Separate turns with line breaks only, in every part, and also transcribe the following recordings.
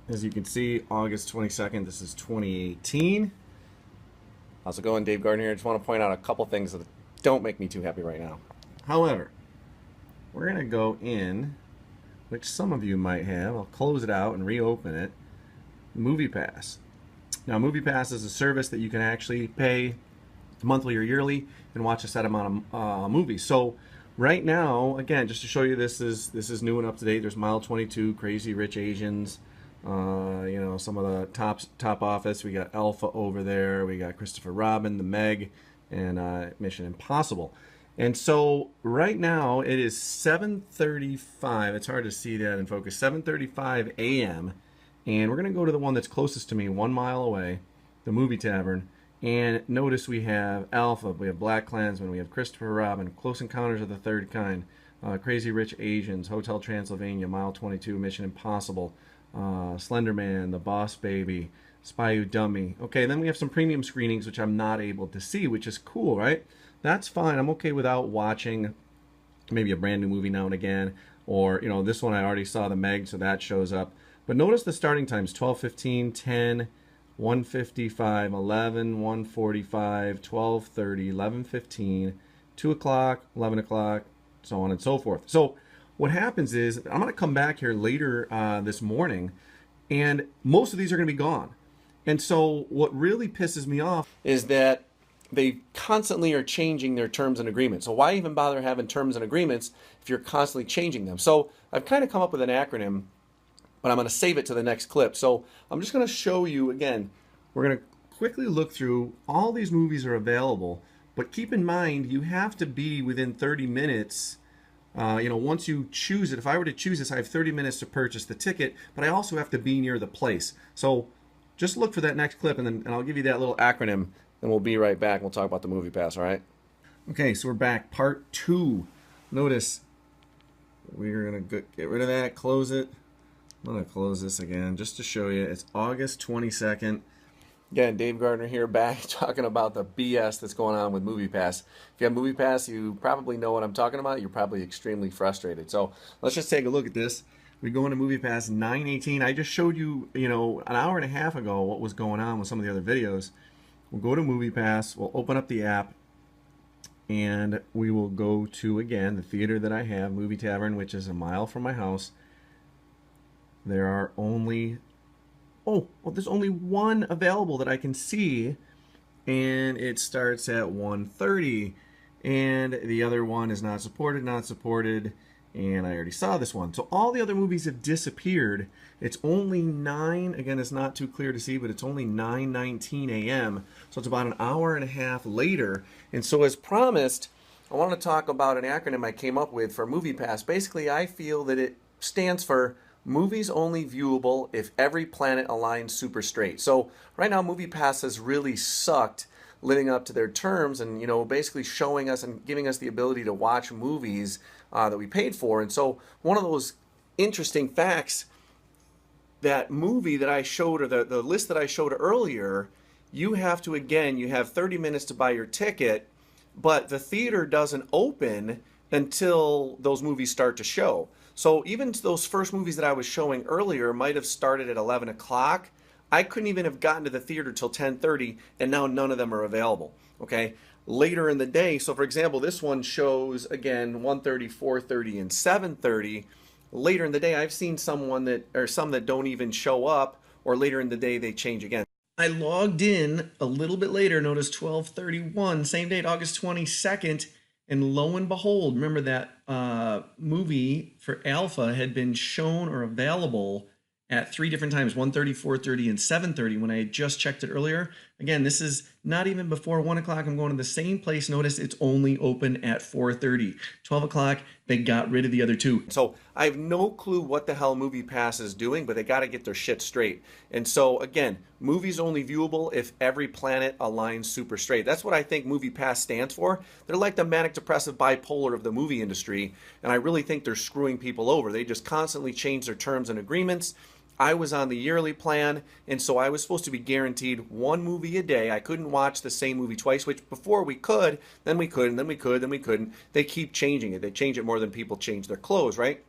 As you can see, August 22nd, this is 2018. How's it going? Dave Gardner here. I just want to point out a couple things that don't make me too happy right now. However, we're going to go in, which some of you might have. I'll close it out and reopen it. MoviePass. Now, MoviePass is a service that you can actually pay monthly or yearly and watch a set amount of movies. So right now, again, just to show you, this is new and up to date. There's Mile 22, Crazy Rich Asians. You know, some of the top office. We got Alpha over there. We got Christopher Robin, The Meg, and Mission Impossible. And so right now it is 7:35. It's hard to see that in focus. 7:35 a.m. And we're gonna go to the one that's closest to me, 1 mile away, the Movie Tavern. And notice we have Alpha, we have Black Klansman, we have Christopher Robin, Close Encounters of the Third Kind, Crazy Rich Asians, Hotel Transylvania, Mile 22, Mission Impossible, Slender Man, The Boss Baby, Spy Who Dummy. Okay, then we have some premium screenings which I'm not able to see, which is cool, right? That's fine. I'm okay without watching maybe a brand new movie now and again, or, you know, this one I already saw, The Meg, so that shows up. But notice the starting times: 12:15, 10, 1:55, 11, 1:45, 12:30, 11:15, 2 o'clock, 11 o'clock, so on and so forth. So what happens is, I'm going to come back here later this morning, and most of these are going to be gone. And so what really pisses me off is that they constantly are changing their terms and agreements. So why even bother having terms and agreements if you're constantly changing them? So I've kind of come up with an acronym, but I'm going to save it to the next clip. So I'm just going to show you again. We're going to quickly look through. All these movies are available, but keep in mind you have to be within 30 minutes. You know, once you choose it, if I were to choose this, I have 30 minutes to purchase the ticket, but I also have to be near the place. So just look for that next clip, and I'll give you that little acronym, and we'll be right back. We'll talk about the MoviePass, all right? Okay, so we're back, part 2. Notice we're going to get rid of that, close it. I'm going to close this again just to show you. It's August 22nd. Again, Dave Gardner here, back talking about the BS that's going on with MoviePass. If you have MoviePass, you probably know what I'm talking about. You're probably extremely frustrated. So let's just take a look at this. We go into MoviePass 9:18. I just showed you, you know, an hour and a half ago what was going on with some of the other videos. We'll go to MoviePass. We'll open up the app, and we will go to, again, the theater that I have, Movie Tavern, which is a mile from my house. There are only... well, there's only one available that I can see, and it starts at 1:30, and the other one is not supported, and I already saw this one. So all the other movies have disappeared. It's only 9, again, it's not too clear to see, but it's only 9:19 a.m., so it's about an hour and a half later. And so as promised, I want to talk about an acronym I came up with for MoviePass. Basically, I feel that it stands for Movies Only Viewable If Every Planet Aligns Super Straight. So right now MoviePass has really sucked living up to their terms, and, you know, basically showing us and giving us the ability to watch movies that we paid for. And so one of those interesting facts, that movie that I showed, or the list that I showed earlier, you have to, again, you have 30 minutes to buy your ticket, but the theater doesn't open until those movies start to show. So even those first movies that I was showing earlier might have started at 11 o'clock. I couldn't even have gotten to the theater till 10:30, and now none of them are available. Okay, later in the day, so for example, this one shows, again, 1:30, 4:30, and 7:30. Later in the day, I've seen some that don't even show up, or later in the day they change again. I logged in a little bit later, notice 12:31, same date, August 22nd, and lo and behold, remember that movie for Alpha had been shown or available at 3 different times, 1:30, 4:30, and 7:30, when I had just checked it earlier. Again, this is not even before 1 o'clock. I'm going to the same place. Notice it's only open at 4:30. 12 o'clock, they got rid of the other two. So I have no clue what the hell MoviePass is doing, but they got to get their shit straight. And so, again, movies only viewable if every planet aligns super straight. That's what I think MoviePass stands for. They're like the manic depressive bipolar of the movie industry, and I really think they're screwing people over. They just constantly change their terms and agreements. I was on the yearly plan, and so I was supposed to be guaranteed one movie a day. I couldn't watch the same movie twice, which before we could, then we couldn't, then we could, then we couldn't. They keep changing it. They change it more than people change their clothes, right?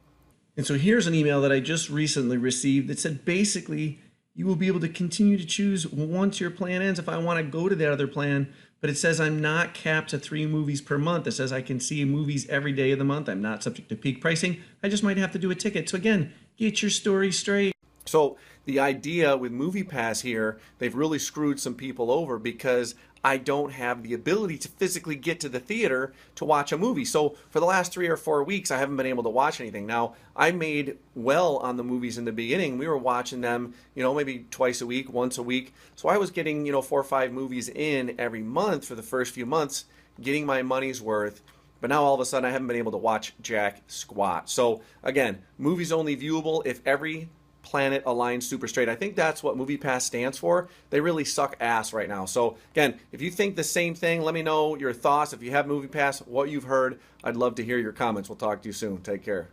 And so here's an email that I just recently received that said basically you will be able to continue to choose once your plan ends if I want to go to that other plan, but it says I'm not capped to 3 movies per month. It says I can see movies every day of the month. I'm not subject to peak pricing. I just might have to do a ticket. So again, get your story straight.
So the idea with MoviePass here, they've really screwed some people over because I don't have the ability to physically get to the theater to watch a movie. So for the last 3 or 4 weeks, I haven't been able to watch anything. Now, I made well on the movies in the beginning. We were watching them, maybe twice a week, once a week. So I was getting, 4 or 5 movies in every month for the first few months, getting my money's worth. But now all of a sudden I haven't been able to watch jack squat. So again, movies only viewable if every planet aligns super straight. I think that's what MoviePass stands for. They really suck ass right now. So again, if you think the same thing, let me know your thoughts. If you have MoviePass, what you've heard, I'd love to hear your comments. We'll talk to you soon. Take care.